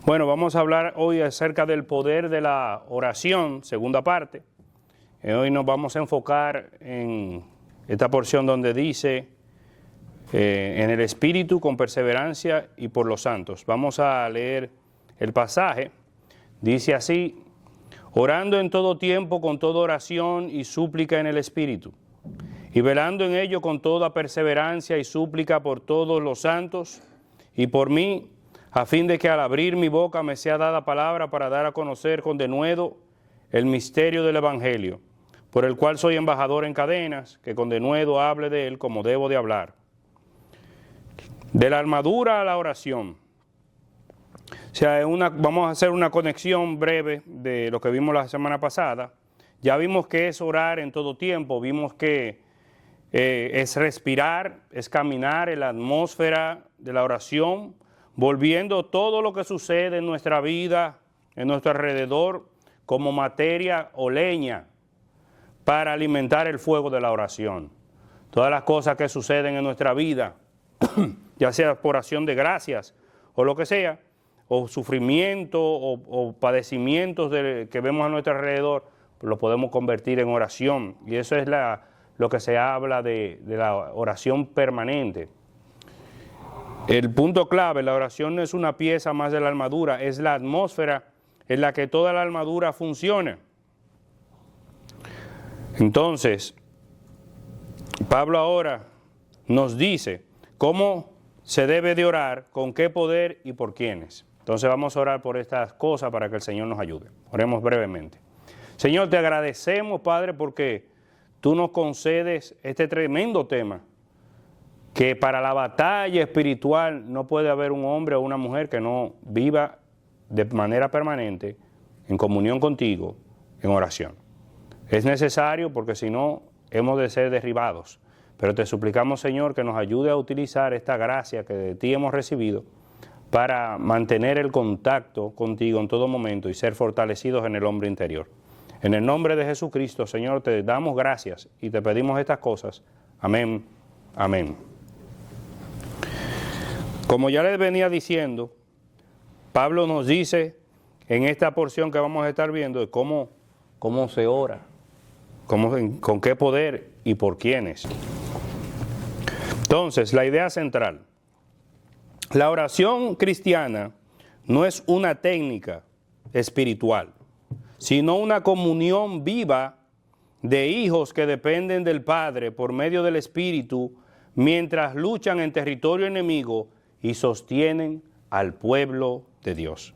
Bueno, vamos a hablar hoy acerca del poder de la oración, segunda parte. Hoy nos vamos a enfocar en esta porción donde dice, en el Espíritu con perseverancia y por los santos. Vamos a leer el pasaje. Dice así: orando en todo tiempo con toda oración y súplica en el Espíritu, y velando en ello con toda perseverancia y súplica por todos los santos y por mí, a fin de que al abrir mi boca me sea dada palabra para dar a conocer con denuedo el misterio del Evangelio, por el cual soy embajador en cadenas, que con denuedo hable de él como debo de hablar. De la armadura a la oración. O sea, vamos a hacer una conexión breve de lo que vimos la semana pasada. Ya vimos que es orar en todo tiempo, vimos que es respirar, es caminar en la atmósfera de la oración, volviendo todo lo que sucede en nuestra vida, en nuestro alrededor, como materia o leña para alimentar el fuego de la oración. Todas las cosas que suceden en nuestra vida, ya sea por acción de gracias o lo que sea, o sufrimiento o padecimientos que vemos a nuestro alrededor, pues lo podemos convertir en oración. Y eso es lo que se habla de la oración permanente. El punto clave, la oración no es una pieza más de la armadura, es la atmósfera en la que toda la armadura funciona. Entonces, Pablo ahora nos dice cómo se debe de orar, con qué poder y por quiénes. Entonces vamos a orar por estas cosas para que el Señor nos ayude. Oremos brevemente. Señor, te agradecemos, Padre, porque tú nos concedes este tremendo tema, que para la batalla espiritual no puede haber un hombre o una mujer que no viva de manera permanente en comunión contigo, en oración. Es necesario porque si no hemos de ser derribados. Pero te suplicamos, Señor, que nos ayude a utilizar esta gracia que de ti hemos recibido para mantener el contacto contigo en todo momento y ser fortalecidos en el hombre interior. En el nombre de Jesucristo, Señor, te damos gracias y te pedimos estas cosas. Amén. Amén. Como ya les venía diciendo, Pablo nos dice en esta porción que vamos a estar viendo de cómo se ora, con qué poder y por quiénes. Entonces, la idea central. La oración cristiana no es una técnica espiritual, sino una comunión viva de hijos que dependen del Padre por medio del Espíritu mientras luchan en territorio enemigo y sostienen al pueblo de Dios.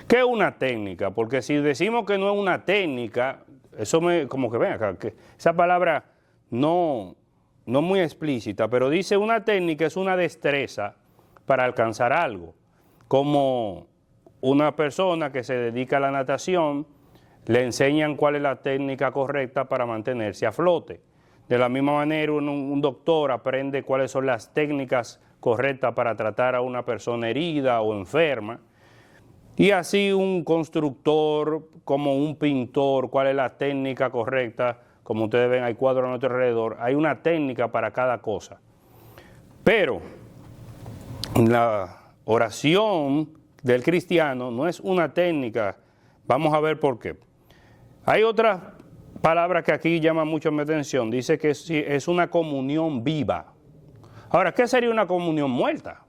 ¿Qué es una técnica? Porque si decimos que no es una técnica, eso como que ven acá, que esa palabra no muy explícita, pero dice una técnica es una destreza para alcanzar algo, como una persona que se dedica a la natación, le enseñan cuál es la técnica correcta para mantenerse a flote. De la misma manera, un doctor aprende cuáles son las técnicas correctas para tratar a una persona herida o enferma, y así un constructor, como un pintor, cuál es la técnica correcta. Como ustedes ven, hay cuadros a nuestro alrededor, hay una técnica para cada cosa. Pero la oración del cristiano no es una técnica. Vamos a ver por qué. Hay otras palabras que aquí llaman mucho mi atención. Dice que es una comunión viva. Ahora, ¿qué sería una comunión muerta?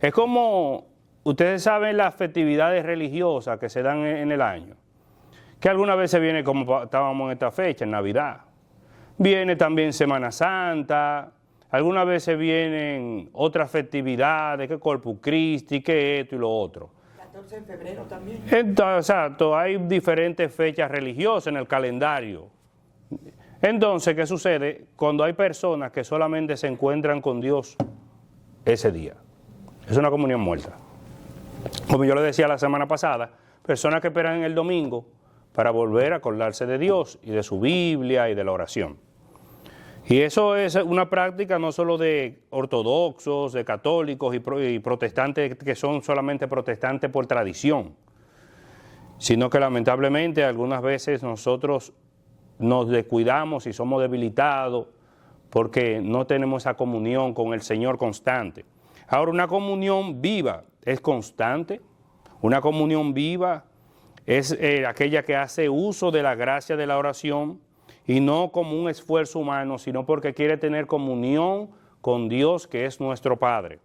Es como, ustedes saben, las festividades religiosas que se dan en el año, que algunas veces viene como estábamos en esta fecha, en Navidad. Viene también Semana Santa, algunas veces vienen otras festividades, que Corpus Christi, que esto y lo otro. 14 de febrero también. Exacto, hay diferentes fechas religiosas en el calendario. Entonces, ¿qué sucede? Cuando hay personas que solamente se encuentran con Dios ese día, es una comunión muerta. Como yo le decía la semana pasada, personas que esperan el domingo para volver a acordarse de Dios y de su Biblia y de la oración. Y eso es una práctica no solo de ortodoxos, de católicos y protestantes que son solamente protestantes por tradición, sino que lamentablemente algunas veces nosotros nos descuidamos y somos debilitados porque no tenemos esa comunión con el Señor constante. Ahora, una comunión viva es constante. Una comunión viva es aquella que hace uso de la gracia de la oración y no como un esfuerzo humano, sino porque quiere tener comunión con Dios, que es nuestro Padre.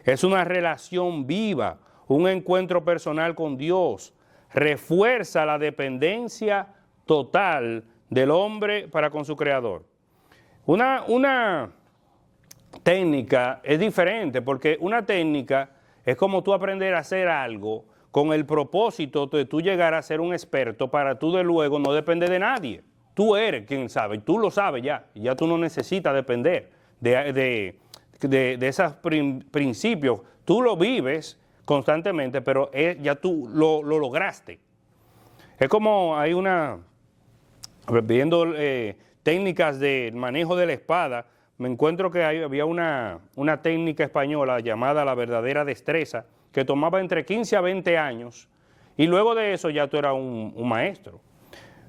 Es una relación viva, un encuentro personal con Dios. Refuerza la dependencia total del hombre para con su Creador. Una técnica es diferente, porque una técnica es como tú aprender a hacer algo con el propósito de tú llegar a ser un experto para tú de luego no depender de nadie. Tú eres quien sabe, tú lo sabes ya tú no necesitas depender de esos principios. Tú lo vives constantemente, pero ya tú lo lograste. Es como hay viendo técnicas de manejo de la espada, me encuentro que había una técnica española llamada la verdadera destreza, que tomaba entre 15 a 20 años, y luego de eso ya tú eras un maestro.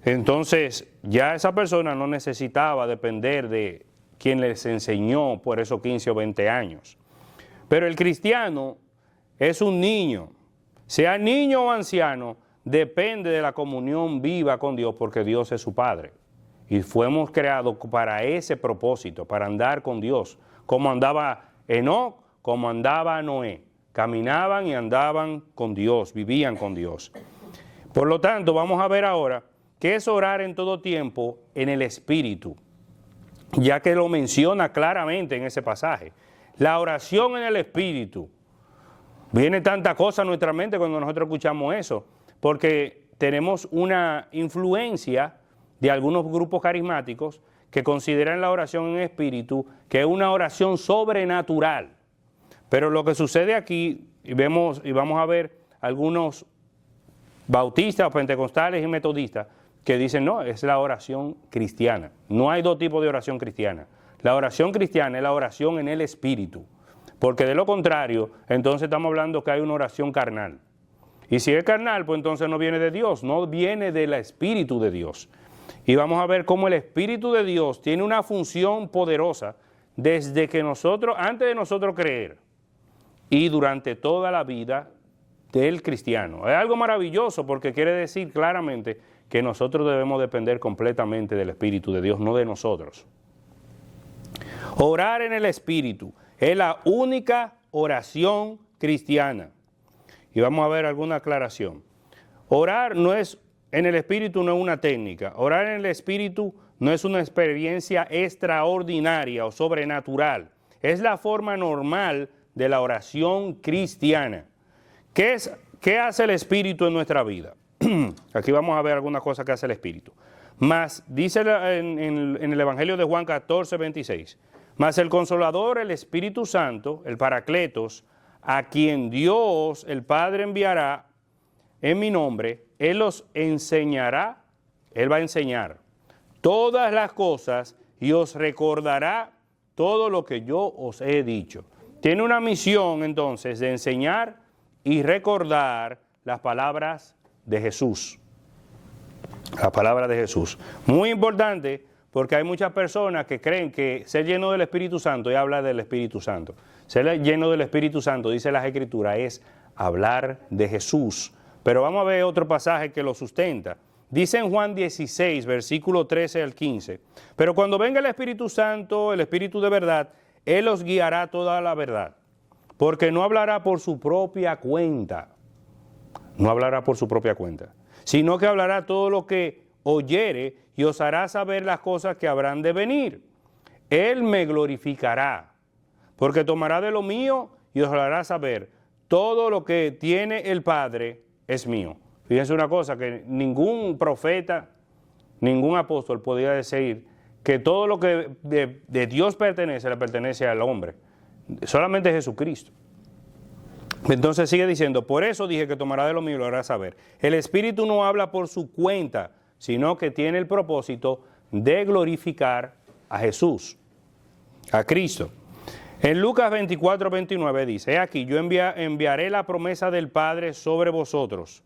Entonces, ya esa persona no necesitaba depender de quien les enseñó por esos 15 o 20 años. Pero el cristiano es un niño, sea niño o anciano, depende de la comunión viva con Dios, porque Dios es su Padre. Y fuimos creados para ese propósito, para andar con Dios, como andaba Enoc, como andaba Noé. Caminaban y andaban con Dios, vivían con Dios. Por lo tanto, vamos a ver ahora qué es orar en todo tiempo en el Espíritu, ya que lo menciona claramente en ese pasaje. La oración en el Espíritu. Viene tanta cosa a nuestra mente cuando nosotros escuchamos eso, porque tenemos una influencia de algunos grupos carismáticos que consideran la oración en espíritu que es una oración sobrenatural. Pero lo que sucede aquí, y vamos a ver algunos bautistas, pentecostales y metodistas que dicen no, es la oración cristiana. No hay dos tipos de oración cristiana. La oración cristiana es la oración en el espíritu, porque de lo contrario, entonces estamos hablando que hay una oración carnal. Y si es carnal, pues entonces no viene de Dios, no viene del Espíritu de Dios. Y vamos a ver cómo el Espíritu de Dios tiene una función poderosa desde que nosotros, antes de nosotros creer, y durante toda la vida del cristiano. Es algo maravilloso porque quiere decir claramente que nosotros debemos depender completamente del Espíritu de Dios, no de nosotros. Orar en el Espíritu es la única oración cristiana. Y vamos a ver alguna aclaración. Orar en el Espíritu no es una técnica. Orar en el Espíritu no es una experiencia extraordinaria o sobrenatural. Es la forma normal de la oración cristiana. ¿Qué hace el Espíritu en nuestra vida? Aquí vamos a ver algunas cosas que hace el Espíritu. Mas, dice en el Evangelio de Juan 14, 26, mas el Consolador, el Espíritu Santo, el Paracletos, a quien Dios, el Padre, enviará en mi nombre, Él os enseñará, Él va a enseñar todas las cosas y os recordará todo lo que yo os he dicho. Tiene una misión entonces de enseñar y recordar las palabras de Jesús. La palabra de Jesús. Muy importante porque hay muchas personas que creen que ser lleno del Espíritu Santo y hablar del Espíritu Santo. Ser lleno del Espíritu Santo, dice las Escrituras, es hablar de Jesús. Pero vamos a ver otro pasaje que lo sustenta. Dice en Juan 16, versículo 13 al 15, pero cuando venga el Espíritu Santo, el Espíritu de verdad, Él os guiará toda la verdad, porque no hablará por su propia cuenta, no hablará por su propia cuenta, sino que hablará todo lo que oyere y os hará saber las cosas que habrán de venir. Él me glorificará, porque tomará de lo mío y os hará saber todo lo que tiene el Padre es mío. Fíjense una cosa, que ningún profeta, ningún apóstol podía decir que todo lo que de Dios pertenece, le pertenece al hombre. Solamente Jesucristo. Entonces sigue diciendo, por eso dije que tomará de lo mío y lo hará saber. El Espíritu no habla por su cuenta, sino que tiene el propósito de glorificar a Jesús, a Cristo. En Lucas 24, 29 dice, he aquí, yo enviaré la promesa del Padre sobre vosotros,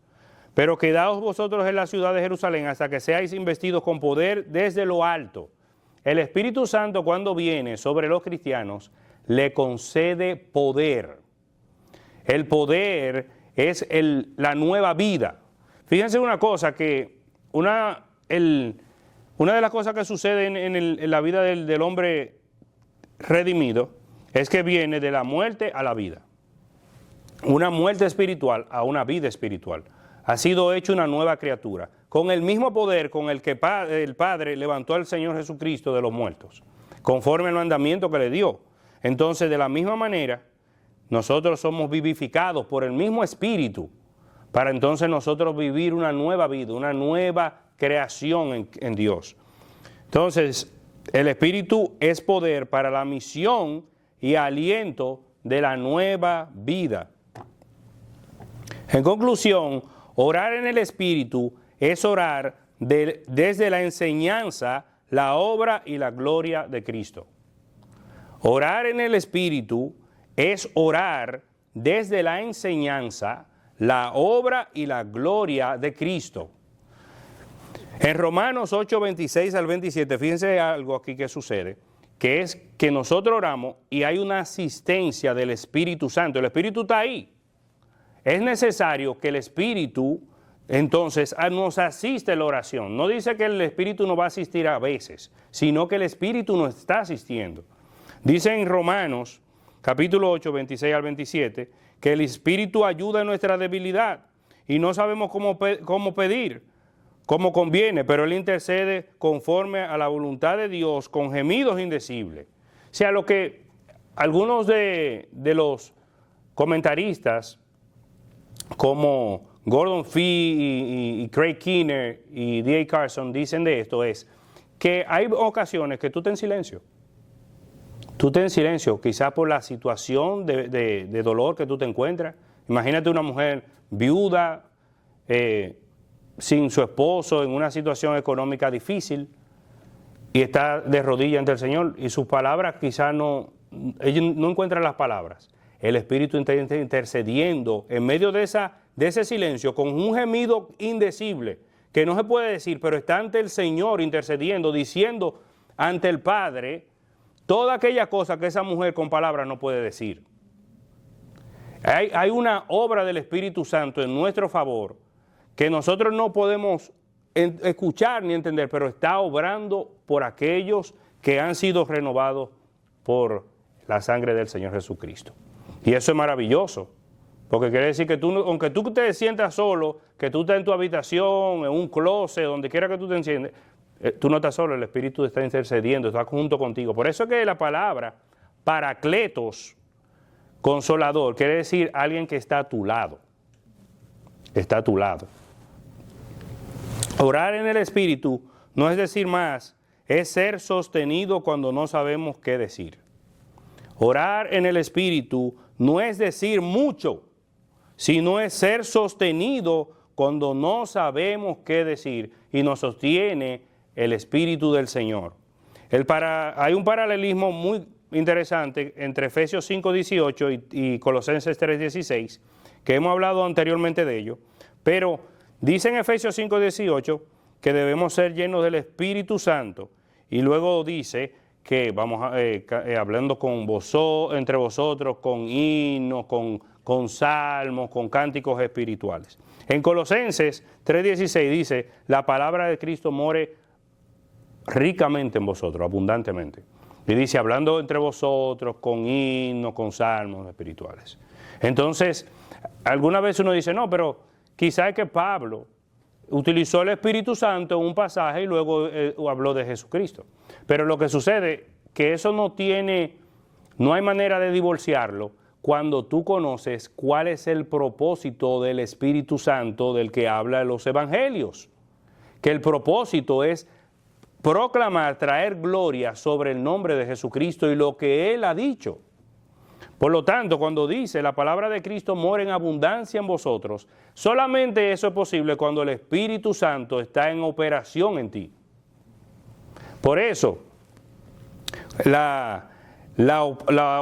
pero quedaos vosotros en la ciudad de Jerusalén hasta que seáis investidos con poder desde lo alto. El Espíritu Santo, cuando viene sobre los cristianos, le concede poder. El poder es la nueva vida. Fíjense una cosa, que una de las cosas que sucede en la vida del hombre redimido es que viene de la muerte a la vida. Una muerte espiritual a una vida espiritual. Ha sido hecho una nueva criatura, con el mismo poder con el que el Padre levantó al Señor Jesucristo de los muertos, conforme al mandamiento que le dio. Entonces, de la misma manera, nosotros somos vivificados por el mismo Espíritu, para entonces nosotros vivir una nueva vida, una nueva creación en Dios. Entonces, el Espíritu es poder para la misión y aliento de la nueva vida. En conclusión, orar en el Espíritu es orar desde la enseñanza, la obra y la gloria de Cristo. Orar en el Espíritu es orar desde la enseñanza, la obra y la gloria de Cristo. En Romanos 8, 26 al 27, fíjense algo aquí que sucede, que es que nosotros oramos y hay una asistencia del Espíritu Santo. El Espíritu está ahí. Es necesario que el Espíritu, entonces, nos asiste en la oración. No dice que el Espíritu no va a asistir a veces, sino que el Espíritu nos está asistiendo. Dice en Romanos, capítulo 8, 26 al 27, que el Espíritu ayuda en nuestra debilidad y no sabemos cómo pedir, cómo conviene, pero Él intercede conforme a la voluntad de Dios con gemidos indecibles. O sea, lo que algunos de los comentaristas, como Gordon Fee y Craig Keener y D.A. Carson, dicen de esto, es que hay ocasiones que tú estás en silencio. Tú estás en silencio, quizás por la situación de dolor que tú te encuentras. Imagínate una mujer viuda, sin su esposo, en una situación económica difícil, y está de rodillas ante el Señor, y sus palabras quizás ella no encuentra las palabras. El Espíritu está intercediendo en medio de ese silencio con un gemido indecible que no se puede decir, pero está ante el Señor intercediendo, diciendo ante el Padre toda aquella cosa que esa mujer con palabras no puede decir. Hay una obra del Espíritu Santo en nuestro favor que nosotros no podemos escuchar ni entender, pero está obrando por aquellos que han sido renovados por la sangre del Señor Jesucristo. Y eso es maravilloso, porque quiere decir que tú, aunque tú te sientas solo, que tú estás en tu habitación, en un closet, donde quiera que tú te enciendes, tú no estás solo, el Espíritu está intercediendo, está junto contigo. Por eso es que la palabra paracletos, consolador, quiere decir alguien que está a tu lado. Está a tu lado. Orar en el Espíritu no es decir más, es ser sostenido cuando no sabemos qué decir. Orar en el Espíritu no es decir mucho, sino es ser sostenido cuando no sabemos qué decir y nos sostiene el Espíritu del Señor. Hay un paralelismo muy interesante entre Efesios 5:18 y Colosenses 3:16, que hemos hablado anteriormente de ello, pero dice en Efesios 5:18 que debemos ser llenos del Espíritu Santo, y luego dice que vamos hablando entre vosotros, con himnos, con salmos, con cánticos espirituales. En Colosenses 3:16 dice, la palabra de Cristo more ricamente en vosotros, abundantemente. Y dice, hablando entre vosotros, con himnos, con salmos espirituales. Entonces, alguna vez uno dice, no, pero quizás es que Pablo utilizó el Espíritu Santo en un pasaje y luego habló de Jesucristo. Pero lo que sucede, que eso no hay manera de divorciarlo cuando tú conoces cuál es el propósito del Espíritu Santo del que habla los evangelios. Que el propósito es proclamar, traer gloria sobre el nombre de Jesucristo y lo que Él ha dicho. Por lo tanto, cuando dice la palabra de Cristo mora en abundancia en vosotros, solamente eso es posible cuando el Espíritu Santo está en operación en ti. Por eso, la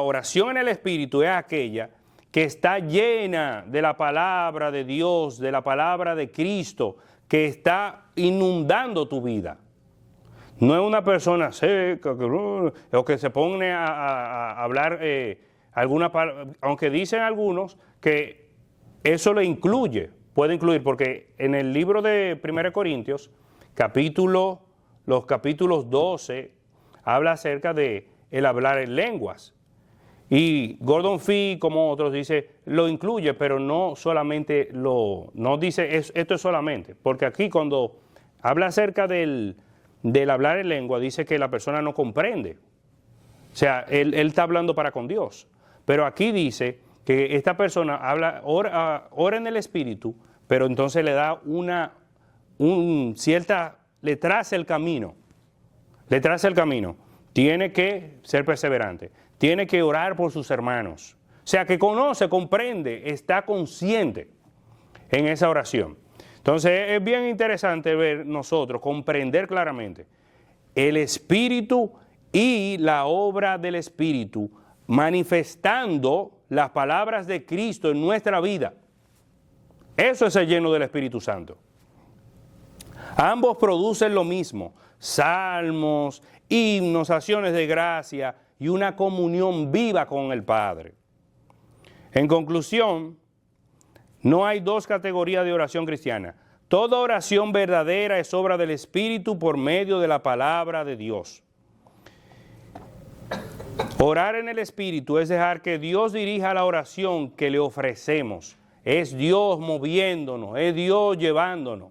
oración en el Espíritu es aquella que está llena de la palabra de Dios, de la palabra de Cristo, que está inundando tu vida. No es una persona seca o que se pone a hablar aunque dicen algunos que eso lo incluye, puede incluir, porque en el libro de 1 Corintios, los capítulos 12, habla acerca de el hablar en lenguas. Y Gordon Fee, como otros, dice, lo incluye, pero no solamente no dice esto es solamente, porque aquí cuando habla acerca del hablar en lengua, dice que la persona no comprende. O sea, él está hablando para con Dios. Pero aquí dice que esta persona ora en el Espíritu, pero entonces le da le traza el camino. Le traza el camino. Tiene que ser perseverante. Tiene que orar por sus hermanos. O sea, que conoce, comprende, está consciente en esa oración. Entonces es bien interesante ver nosotros, comprender claramente el Espíritu y la obra del Espíritu manifestando las palabras de Cristo en nuestra vida. Eso es el lleno del Espíritu Santo. Ambos producen lo mismo: salmos, himnos, acciones de gracia y una comunión viva con el Padre. En conclusión, no hay dos categorías de oración cristiana. Toda oración verdadera es obra del Espíritu por medio de la palabra de Dios. Orar en el Espíritu es dejar que Dios dirija la oración que le ofrecemos. Es Dios moviéndonos, es Dios llevándonos.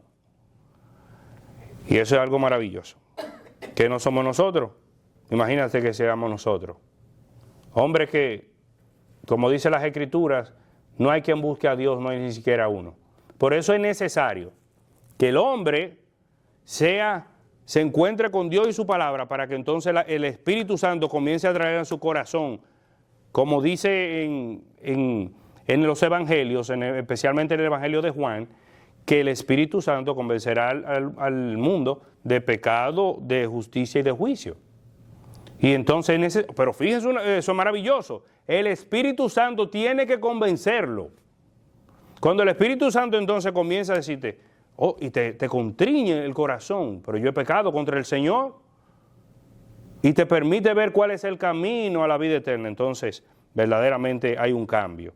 Y eso es algo maravilloso. Que no somos nosotros. Imagínate que seamos nosotros. Hombres que, como dicen las Escrituras, no hay quien busque a Dios, no hay ni siquiera uno. Por eso es necesario que el hombre se encuentre con Dios y su palabra, para que entonces el Espíritu Santo comience a traer a su corazón, como dice en los evangelios, especialmente en el evangelio de Juan, que el Espíritu Santo convencerá al mundo de pecado, de justicia y de juicio. Y entonces, pero fíjense, eso es maravilloso, el Espíritu Santo tiene que convencerlo. Cuando el Espíritu Santo entonces comienza a decirte, y te contriñe el corazón, pero yo he pecado contra el Señor, y te permite ver cuál es el camino a la vida eterna, entonces verdaderamente hay un cambio.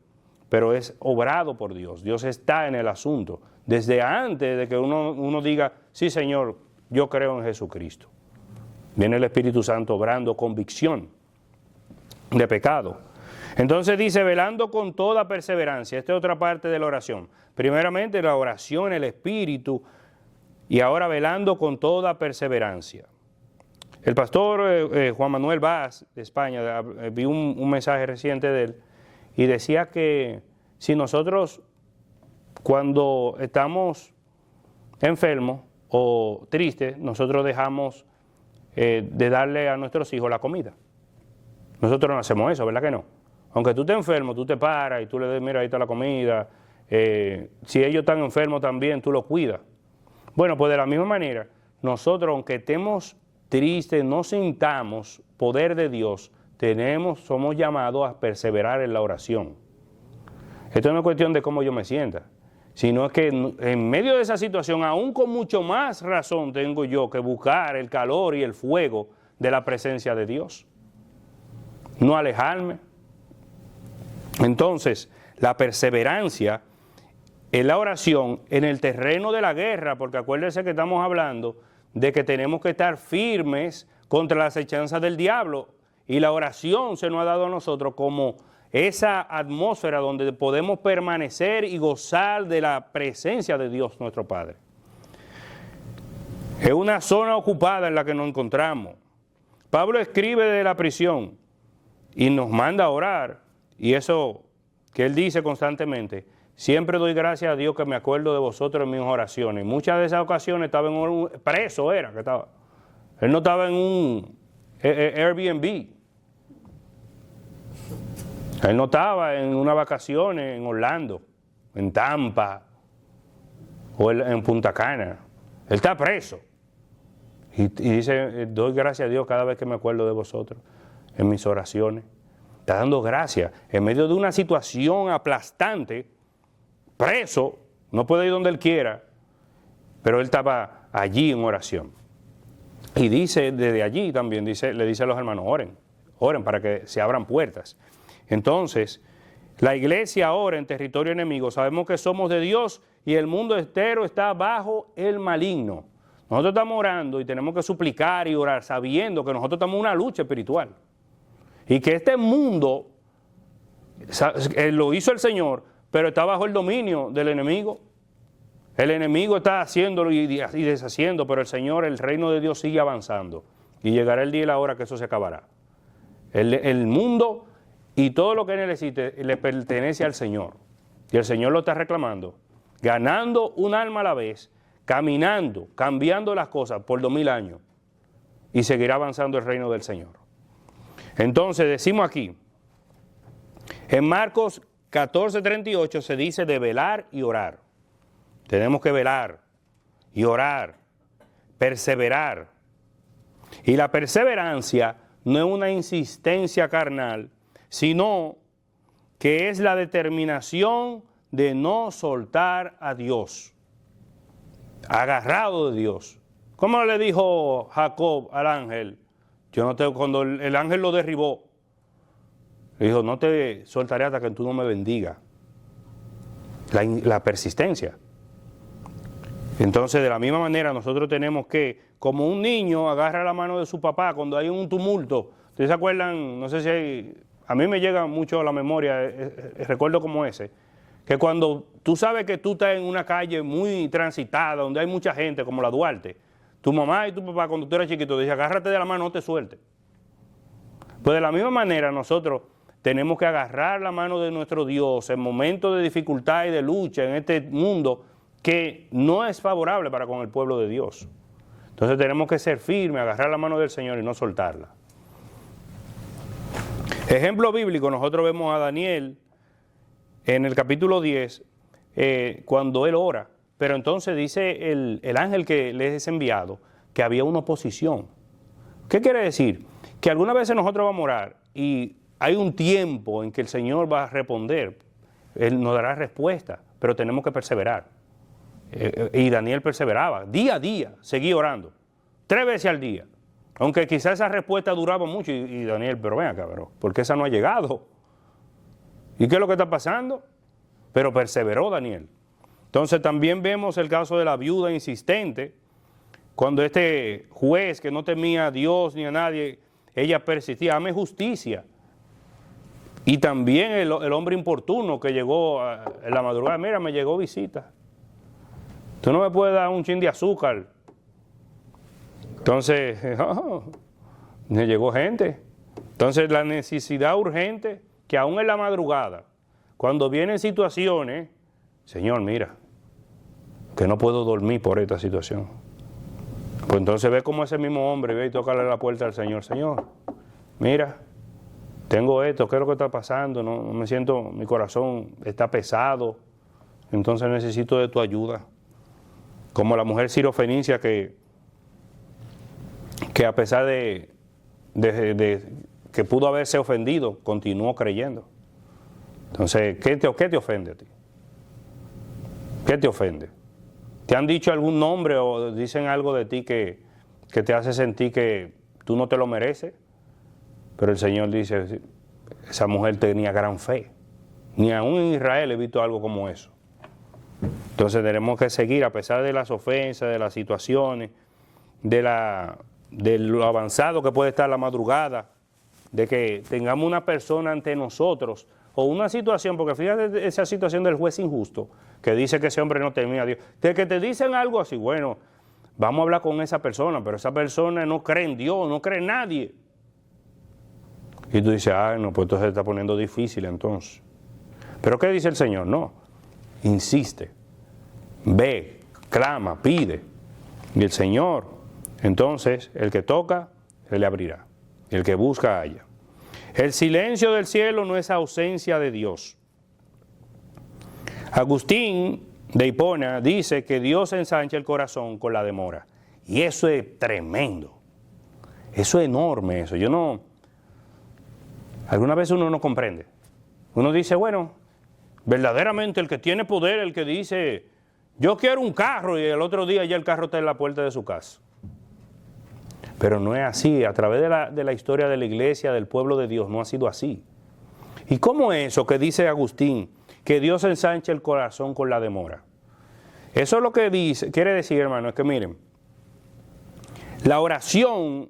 Pero es obrado por Dios. Dios está en el asunto desde antes de que uno diga, sí Señor, yo creo en Jesucristo. Viene el Espíritu Santo obrando convicción de pecado. Entonces dice, velando con toda perseverancia. Esta es otra parte de la oración. Primeramente la oración en el Espíritu, y ahora velando con toda perseverancia. El pastor Juan Manuel Vaz de España, vi un mensaje reciente de él, y decía que si nosotros, cuando estamos enfermos o tristes, nosotros dejamos de darle a nuestros hijos la comida. Nosotros no hacemos eso, ¿verdad que no? Aunque tú estés enfermo, tú te paras y tú le dices, mira, ahí está la comida. Si ellos están enfermos también, tú los cuidas. Bueno, pues de la misma manera, nosotros, aunque estemos tristes, no sintamos poder de Dios, somos llamados a perseverar en la oración. Esto no es cuestión de cómo yo me sienta, sino es que en medio de esa situación, aún con mucho más razón, tengo yo que buscar el calor y el fuego de la presencia de Dios. No alejarme. Entonces, la perseverancia en la oración en el terreno de la guerra, porque acuérdense que estamos hablando de que tenemos que estar firmes contra las acechanzas del diablo, y la oración se nos ha dado a nosotros como esa atmósfera donde podemos permanecer y gozar de la presencia de Dios nuestro Padre. Es una zona ocupada en la que nos encontramos. Pablo escribe de la prisión y nos manda a orar, y eso que él dice constantemente, siempre doy gracias a Dios que me acuerdo de vosotros en mis oraciones. Muchas de esas ocasiones estaba en un preso, él no estaba en un Airbnb. Él no estaba en unas vacaciones en Orlando, en Tampa o en Punta Cana. Él está preso. Y dice, doy gracias a Dios cada vez que me acuerdo de vosotros en mis oraciones. Está dando gracias en medio de una situación aplastante, preso, no puede ir donde él quiera, pero él estaba allí en oración. Y dice, desde allí también, le dice a los hermanos, oren para que se abran puertas. Entonces, la iglesia ahora en territorio enemigo, sabemos que somos de Dios y el mundo entero está bajo el maligno. Nosotros estamos orando y tenemos que suplicar y orar sabiendo que nosotros estamos en una lucha espiritual. Y que este mundo lo hizo el Señor, pero está bajo el dominio del enemigo. El enemigo está haciéndolo y deshaciendo, pero el Señor, el reino de Dios sigue avanzando. Y llegará el día y la hora que eso se acabará. El mundo y todo lo que en él existe le pertenece al Señor. Y el Señor lo está reclamando, ganando un alma a la vez, caminando, cambiando las cosas por 2000 años. Y seguirá avanzando el reino del Señor. Entonces decimos aquí, en Marcos 14:38 se dice de velar y orar. Tenemos que velar y orar, perseverar. Y la perseverancia no es una insistencia carnal, sino que es la determinación de no soltar a Dios, agarrado de Dios. ¿Cómo le dijo Jacob al ángel? Cuando el ángel lo derribó, le dijo, no te soltaré hasta que tú no me bendigas. La persistencia. Entonces, de la misma manera, nosotros tenemos que, como un niño agarra la mano de su papá cuando hay un tumulto. ¿Ustedes se acuerdan? No sé si hay, a mí me llega mucho a la memoria, recuerdo como ese, que cuando tú sabes que tú estás en una calle muy transitada, donde hay mucha gente, como la Duarte, tu mamá y tu papá, cuando tú eras chiquito, dicen, agárrate de la mano, no te sueltes. Pues de la misma manera, nosotros tenemos que agarrar la mano de nuestro Dios en momentos de dificultad y de lucha en este mundo que no es favorable para con el pueblo de Dios. Entonces tenemos que ser firmes, agarrar la mano del Señor y no soltarla. Ejemplo bíblico, nosotros vemos a Daniel en el capítulo 10, cuando él ora, pero entonces dice el ángel que le es enviado que había una oposición. ¿Qué quiere decir? Que algunas veces nosotros vamos a orar y hay un tiempo en que el Señor va a responder, Él nos dará respuesta, pero tenemos que perseverar. Y Daniel perseveraba, día a día, seguía orando, 3 veces al día. Aunque quizás esa respuesta duraba mucho y Daniel, pero ven acá, porque esa no ha llegado. ¿Y qué es lo que está pasando? Pero perseveró Daniel. Entonces también vemos el caso de la viuda insistente, cuando este juez que no temía a Dios ni a nadie, ella persistía, hame justicia. Y también el hombre importuno que llegó en la madrugada, mira, me llegó visita. Tú no me puedes dar un chin de azúcar. Entonces, me llegó gente. Entonces, la necesidad urgente, que aún en la madrugada, cuando vienen situaciones, Señor, mira, que no puedo dormir por esta situación. Pues entonces ve como ese mismo hombre, ve y tócale la puerta al Señor. Señor, mira, tengo esto, ¿qué es lo que está pasando? No me siento, mi corazón está pesado, entonces necesito de tu ayuda. Como la mujer sirofenicia que a pesar de que pudo haberse ofendido, continuó creyendo. Entonces, ¿qué te ofende a ti? ¿Qué te ofende? ¿Te han dicho algún nombre o dicen algo de ti que te hace sentir que tú no te lo mereces? Pero el Señor dice, esa mujer tenía gran fe. Ni aún en Israel he visto algo como eso. Entonces tenemos que seguir, a pesar de las ofensas, de las situaciones, de lo avanzado que puede estar la madrugada, de que tengamos una persona ante nosotros, o una situación, porque fíjate esa situación del juez injusto, que dice que ese hombre no temía a Dios, de que te dicen algo así, bueno, vamos a hablar con esa persona, pero esa persona no cree en Dios, no cree en nadie. Y tú dices, no, pues esto se está poniendo difícil entonces. ¿Pero qué dice el Señor? No, insiste, ve, clama, pide. Y el Señor, entonces, el que toca, se le abrirá. El que busca, halla. El silencio del cielo no es ausencia de Dios. Agustín de Hipona dice que Dios ensancha el corazón con la demora. Y eso es tremendo. Eso es enorme, eso. Alguna vez uno no comprende. Uno dice, bueno, verdaderamente el que tiene poder, el que dice, yo quiero un carro, y el otro día ya el carro está en la puerta de su casa. Pero no es así. A través de la historia de la iglesia, del pueblo de Dios, no ha sido así. ¿Y cómo es eso que dice Agustín, que Dios ensancha el corazón con la demora? Eso es lo que dice, quiere decir, hermano, es que miren, la oración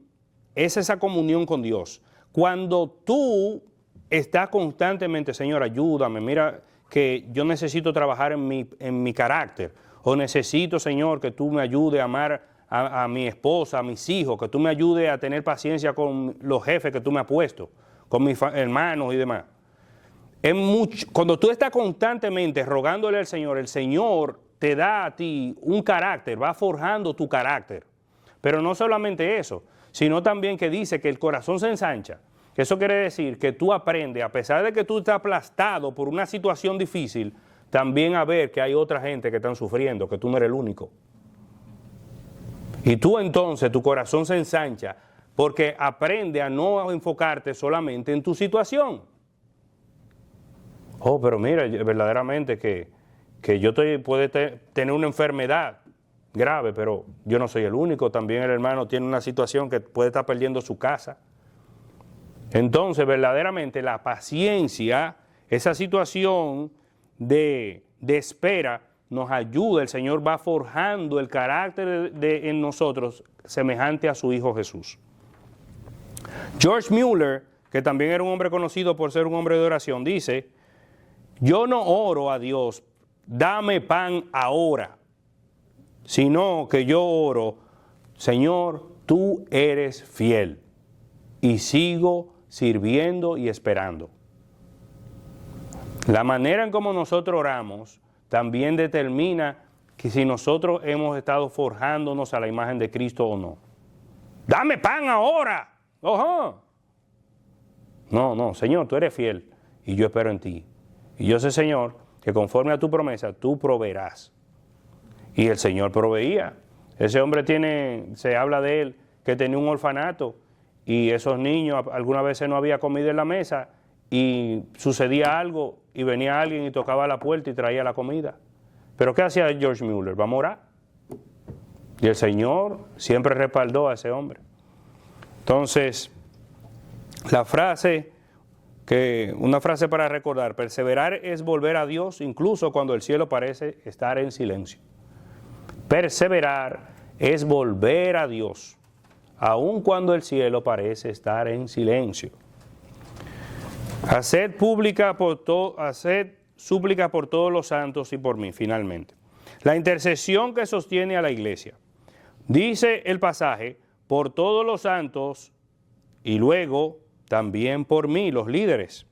es esa comunión con Dios. Cuando tú estás constantemente, Señor, ayúdame, mira que yo necesito trabajar en mi carácter, o necesito, Señor, que tú me ayudes a amar a mi esposa, a mis hijos, que tú me ayudes a tener paciencia con los jefes que tú me has puesto, con mis hermanos y demás. Cuando tú estás constantemente rogándole al Señor, el Señor te da a ti un carácter, va forjando tu carácter. Pero no solamente eso, sino también que dice que el corazón se ensancha. Eso quiere decir que tú aprendes, a pesar de que tú estás aplastado por una situación difícil, también a ver que hay otra gente que están sufriendo, que tú no eres el único. Y tú entonces, tu corazón se ensancha porque aprende a no enfocarte solamente en tu situación. Oh, pero mira, verdaderamente que yo puede tener una enfermedad grave, pero yo no soy el único. También el hermano tiene una situación que puede estar perdiendo su casa. Entonces, verdaderamente, la paciencia, esa situación de espera, nos ayuda. El Señor va forjando el carácter en nosotros semejante a su Hijo Jesús. George Mueller, que también era un hombre conocido por ser un hombre de oración, dice: yo no oro a Dios, dame pan ahora, sino que yo oro, Señor, tú eres fiel, y sigo sirviendo y esperando. La manera en cómo nosotros oramos también determina que si nosotros hemos estado forjándonos a la imagen de Cristo o no. ¡Dame pan ahora! ¡Ojo! No, Señor, tú eres fiel y yo espero en ti. Y yo sé, Señor, que conforme a tu promesa, tú proveerás. Y el Señor proveía. Ese hombre se habla de él, que tenía un orfanato y esos niños, algunas veces no había comida en la mesa y sucedía algo y venía alguien y tocaba la puerta y traía la comida. Pero ¿qué hacía George Mueller? Vamos a orar. Y el Señor siempre respaldó a ese hombre. Entonces, una frase para recordar: perseverar es volver a Dios incluso cuando el cielo parece estar en silencio. Perseverar es volver a Dios, aun cuando el cielo parece estar en silencio. Haced súplica por todos los santos y por mí, finalmente. La intercesión que sostiene a la iglesia. Dice el pasaje, por todos los santos y luego también por mí, los líderes.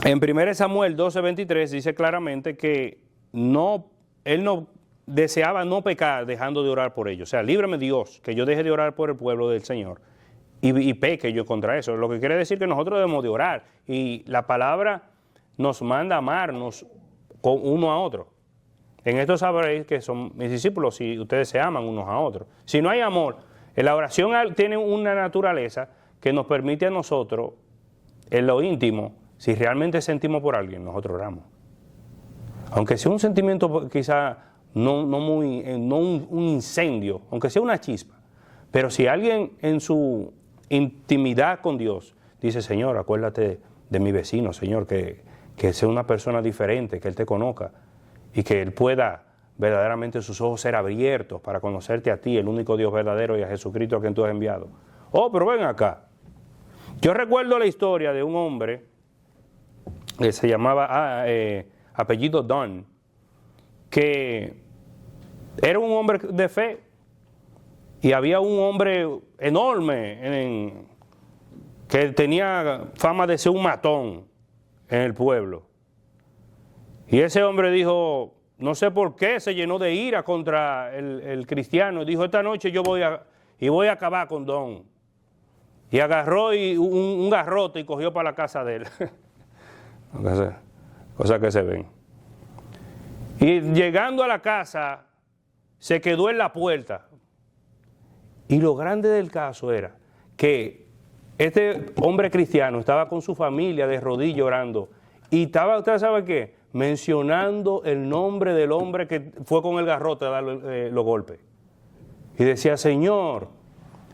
En 1 Samuel 12:23 dice claramente que él no deseaba no pecar dejando de orar por ellos. O sea, líbrame Dios, que yo deje de orar por el pueblo del Señor y peque yo contra eso. Lo que quiere decir que nosotros debemos de orar. Y la palabra nos manda a amarnos con uno a otro. En esto sabréis que son mis discípulos si ustedes se aman unos a otros. Si no hay amor, la oración tiene una naturaleza que nos permite a nosotros, en lo íntimo, si realmente sentimos por alguien, nosotros oramos. Aunque sea un sentimiento quizá no un incendio, aunque sea una chispa. Pero si alguien en su intimidad con Dios dice: Señor, acuérdate de mi vecino, Señor, que sea una persona diferente, que Él te conozca y que Él pueda verdaderamente sus ojos ser abiertos para conocerte a ti, el único Dios verdadero, y a Jesucristo a quien tú has enviado. Oh, pero ven acá. Yo recuerdo la historia de un hombre que se llamaba apellido Dunn, que era un hombre de fe, y había un hombre enorme que tenía fama de ser un matón en el pueblo. Y ese hombre dijo, no sé por qué, se llenó de ira contra el cristiano, y dijo: esta noche yo voy a acabar con Don. Y agarró un garrote y cogió para la casa de él. Cosas que se ven. Y llegando a la casa, se quedó en la puerta. Y lo grande del caso era que este hombre cristiano estaba con su familia de rodillas orando. Y estaba, ¿usted sabe qué? Mencionando el nombre del hombre que fue con el garrote a darle los golpes. Y decía: Señor,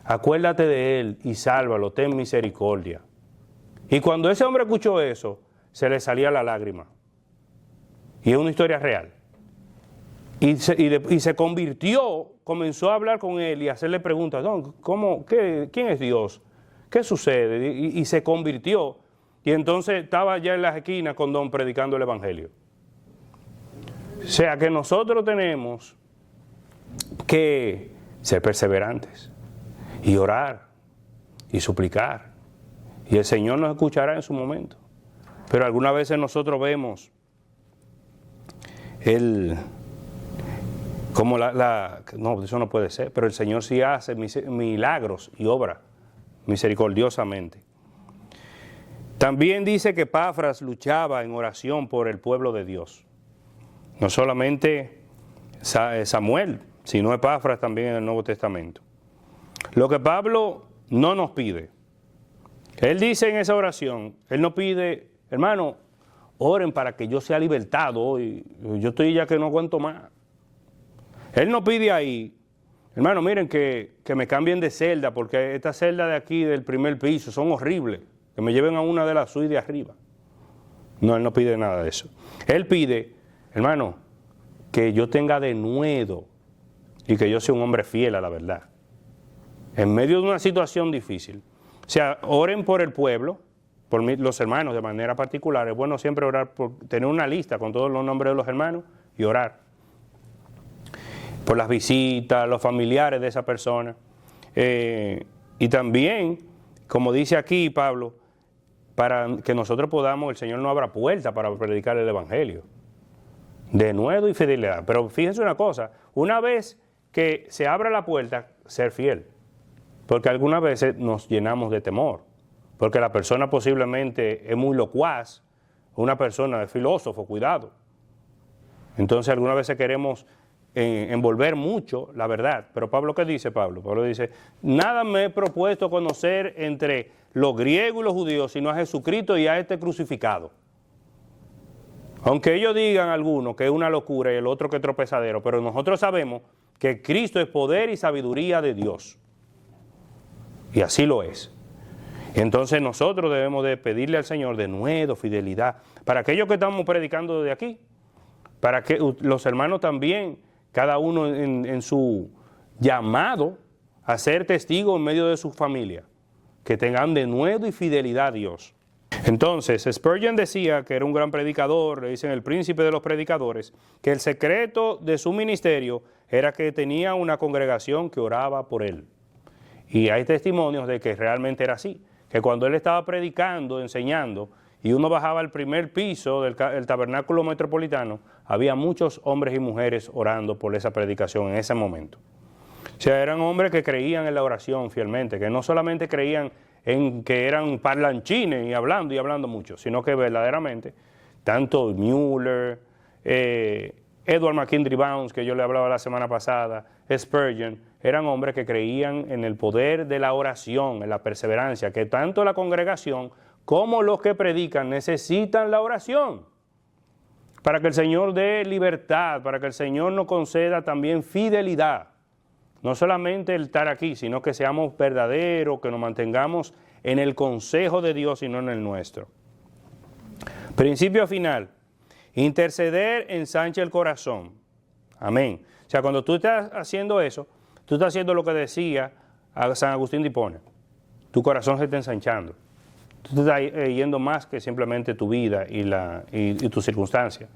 acuérdate de él y sálvalo, ten misericordia. Y cuando ese hombre escuchó eso, se le salía la lágrima. Y es una historia real. Y se convirtió, comenzó a hablar con él y a hacerle preguntas. Don, ¿quién es Dios? ¿Qué sucede? Y se convirtió. Y entonces estaba ya en las esquinas con Don predicando el Evangelio. O sea que nosotros tenemos que ser perseverantes y orar y suplicar. Y el Señor nos escuchará en su momento. Pero algunas veces nosotros vemos no, eso no puede ser, pero el Señor sí hace milagros y obra misericordiosamente. También dice que Epafras luchaba en oración por el pueblo de Dios. No solamente Samuel, sino Epafras también en el Nuevo Testamento. Lo que Pablo no nos pide, él dice en esa oración, él no pide, hermano, oren para que yo sea libertado hoy, yo estoy ya que no aguanto más. Él no pide ahí, hermano, miren que me cambien de celda, porque estas celdas de aquí del primer piso son horribles, que me lleven a una de las suites de arriba. No, él no pide nada de eso. Él pide, hermano, que yo tenga denuedo y que yo sea un hombre fiel a la verdad. En medio de una situación difícil. O sea, oren por el pueblo, por los hermanos de manera particular. Es bueno siempre orar, tener una lista con todos los nombres de los hermanos y orar. Por las visitas, los familiares de esa persona. Y también, como dice aquí Pablo, para que nosotros podamos, el Señor nos abra puertas para predicar el Evangelio. Denuedo y fidelidad. Pero fíjense una cosa, una vez que se abra la puerta, ser fiel. Porque algunas veces nos llenamos de temor. Porque la persona posiblemente es muy locuaz, una persona de filósofo, cuidado. Entonces algunas veces queremos envolver mucho la verdad. Pero Pablo, ¿qué dice Pablo? Pablo dice, nada me he propuesto conocer entre los griegos y los judíos, sino a Jesucristo y a este crucificado. Aunque ellos digan algunos que es una locura y el otro que es tropezadero, pero nosotros sabemos que Cristo es poder y sabiduría de Dios. Y así lo es. Entonces nosotros debemos de pedirle al Señor denuedo, fidelidad, para aquellos que estamos predicando desde aquí, para que los hermanos también, cada uno en su llamado a ser testigo en medio de su familia, que tengan denuedo y fidelidad a Dios. Entonces, Spurgeon decía que era un gran predicador, le dicen el príncipe de los predicadores, que el secreto de su ministerio era que tenía una congregación que oraba por él. Y hay testimonios de que realmente era así, que cuando él estaba predicando, enseñando, y uno bajaba al primer piso del tabernáculo metropolitano, había muchos hombres y mujeres orando por esa predicación en ese momento. O sea, eran hombres que creían en la oración fielmente, que no solamente creían en que eran parlanchines y hablando mucho, sino que verdaderamente, tanto Mueller, Edward McKendry Bounds, que yo le hablaba la semana pasada, Spurgeon, eran hombres que creían en el poder de la oración, en la perseverancia, que tanto la congregación como los que predican necesitan la oración para que el Señor dé libertad, para que el Señor nos conceda también fidelidad. No solamente el estar aquí, sino que seamos verdaderos, que nos mantengamos en el consejo de Dios y no en el nuestro. Principio final, interceder ensancha el corazón. Amén. O sea, cuando tú estás haciendo eso, tú estás haciendo lo que decía a San Agustín de Hipona. Tu corazón se está ensanchando. Tú te estás yendo más que simplemente tu vida y tus circunstancias.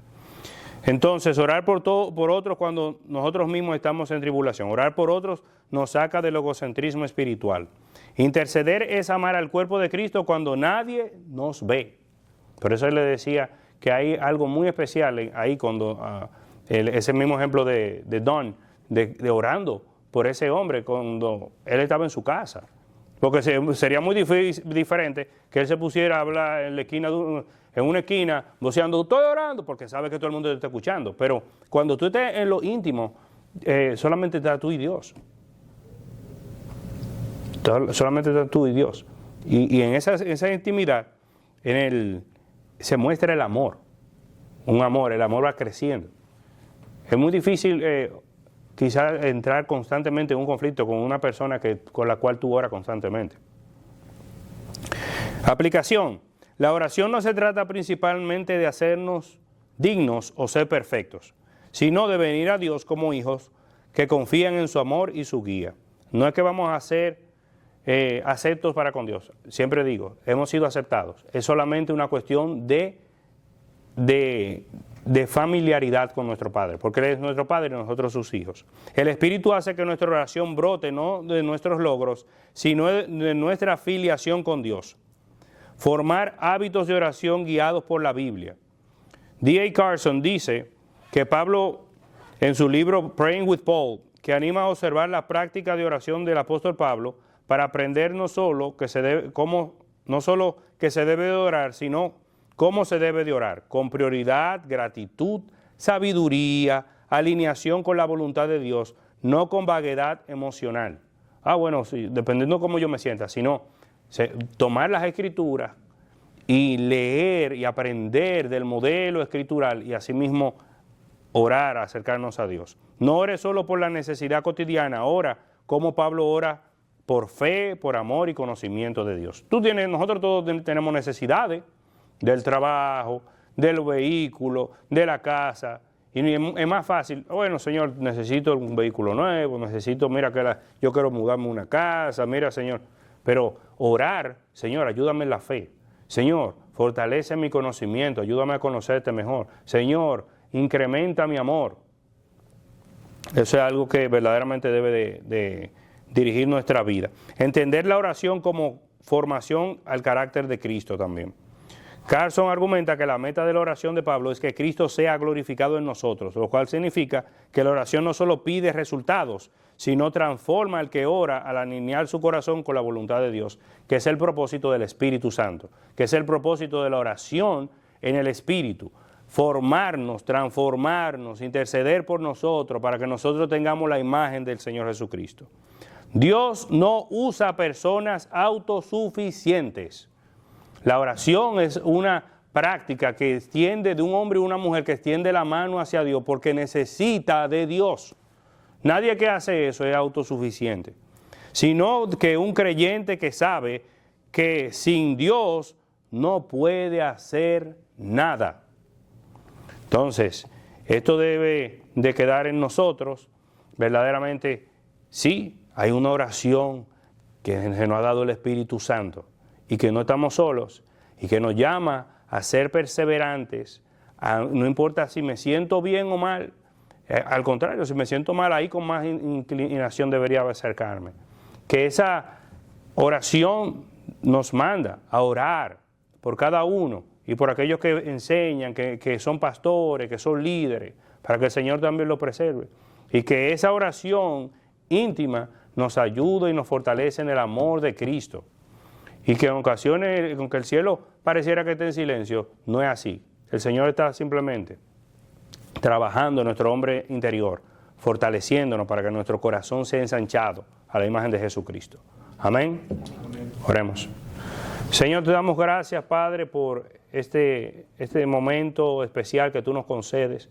Entonces, orar por otros cuando nosotros mismos estamos en tribulación. Orar por otros nos saca del egocentrismo espiritual. Interceder es amar al cuerpo de Cristo cuando nadie nos ve. Por eso él le decía que hay algo muy especial ahí cuando ese mismo ejemplo de Don, de orando por ese hombre cuando él estaba en su casa. Porque sería muy diferente que él se pusiera a hablar en la esquina en una esquina, voceando, estoy orando, porque sabe que todo el mundo te está escuchando. Pero cuando tú estés en lo íntimo, solamente está tú y Dios. Solamente está tú y Dios. Y en esa intimidad, se muestra el amor. Un amor, el amor va creciendo. Es muy difícil quizás entrar constantemente en un conflicto con una persona con la cual tú oras constantemente. Aplicación. La oración no se trata principalmente de hacernos dignos o ser perfectos, sino de venir a Dios como hijos que confían en su amor y su guía. No es que vamos a ser aceptos para con Dios. Siempre digo, hemos sido aceptados. Es solamente una cuestión de familiaridad con nuestro Padre, porque Él es nuestro Padre y nosotros sus hijos. El Espíritu hace que nuestra oración brote no de nuestros logros, sino de nuestra filiación con Dios. Formar hábitos de oración guiados por la Biblia. D.A. Carson dice que Pablo, en su libro Praying with Paul, que anima a observar la práctica de oración del apóstol Pablo para aprender no solo que se debe de orar, sino cómo se debe de orar, con prioridad, gratitud, sabiduría, alineación con la voluntad de Dios, no con vaguedad emocional. Bueno, sí, dependiendo de cómo yo me sienta, sino tomar las escrituras y leer y aprender del modelo escritural y asimismo orar, acercarnos a Dios. No ore solo por la necesidad cotidiana, ora como Pablo ora por fe, por amor y conocimiento de Dios. Nosotros todos tenemos necesidades del trabajo, del vehículo, de la casa, y es más fácil, bueno, Señor, necesito un vehículo nuevo, yo quiero mudarme a una casa, mira, Señor, pero orar, Señor, ayúdame en la fe, Señor, fortalece mi conocimiento, ayúdame a conocerte mejor, Señor, incrementa mi amor. Eso es algo que verdaderamente debe de dirigir nuestra vida. Entender la oración como formación al carácter de Cristo también. Carson argumenta que la meta de la oración de Pablo es que Cristo sea glorificado en nosotros, lo cual significa que la oración no solo pide resultados, sino transforma al que ora al alinear su corazón con la voluntad de Dios, que es el propósito del Espíritu Santo, que es el propósito de la oración en el Espíritu. Formarnos, transformarnos, interceder por nosotros para que nosotros tengamos la imagen del Señor Jesucristo. Dios no usa personas autosuficientes. La oración es una práctica que extiende de un hombre y una mujer que extiende la mano hacia Dios porque necesita de Dios. Nadie que hace eso es autosuficiente, sino que un creyente que sabe que sin Dios no puede hacer nada. Entonces, esto debe de quedar en nosotros, verdaderamente, sí, hay una oración que nos ha dado el Espíritu Santo y que no estamos solos y que nos llama a ser perseverantes, no importa si me siento bien o mal, al contrario, si me siento mal, ahí con más inclinación debería acercarme. Que esa oración nos manda a orar por cada uno y por aquellos que enseñan, que son pastores, que son líderes, para que el Señor también los preserve. Y que esa oración íntima nos ayude y nos fortalece en el amor de Cristo. Y que en ocasiones, aunque el cielo pareciera que esté en silencio, no es así. El Señor está simplemente trabajando en nuestro hombre interior, fortaleciéndonos para que nuestro corazón sea ensanchado a la imagen de Jesucristo. Amén. Amén. Oremos. Señor, te damos gracias, Padre, por este momento especial que tú nos concedes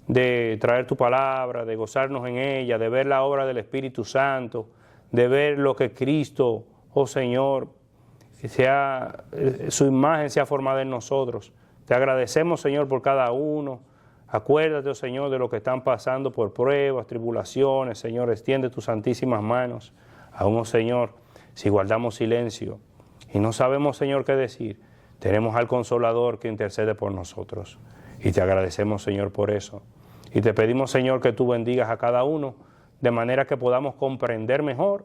de traer tu palabra, de gozarnos en ella, de ver la obra del Espíritu Santo, de ver lo que Cristo, oh Señor, su imagen sea formada en nosotros. Te agradecemos, Señor, por cada uno. Acuérdate, oh Señor, de lo que están pasando por pruebas, tribulaciones. Señor, extiende tus santísimas manos. Aún, oh Señor, si guardamos silencio y no sabemos, Señor, qué decir, tenemos al Consolador que intercede por nosotros. Y te agradecemos, Señor, por eso. Y te pedimos, Señor, que tú bendigas a cada uno de manera que podamos comprender mejor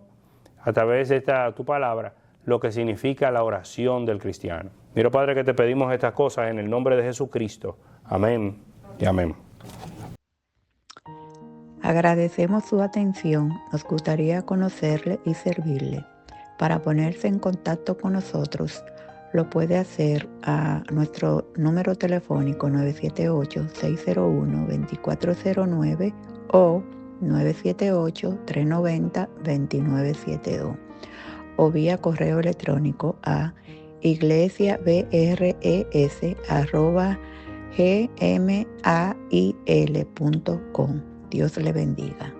a través de tu palabra lo que significa la oración del cristiano. Mira, Padre, que te pedimos estas cosas en el nombre de Jesucristo. Amén y amén. Agradecemos su atención. Nos gustaría conocerle y servirle. Para ponerse en contacto con nosotros, lo puede hacer a nuestro número telefónico 978-601-2409 o 978-390-2972 o vía correo electrónico a iglesiabres@gmail.com. Dios le bendiga.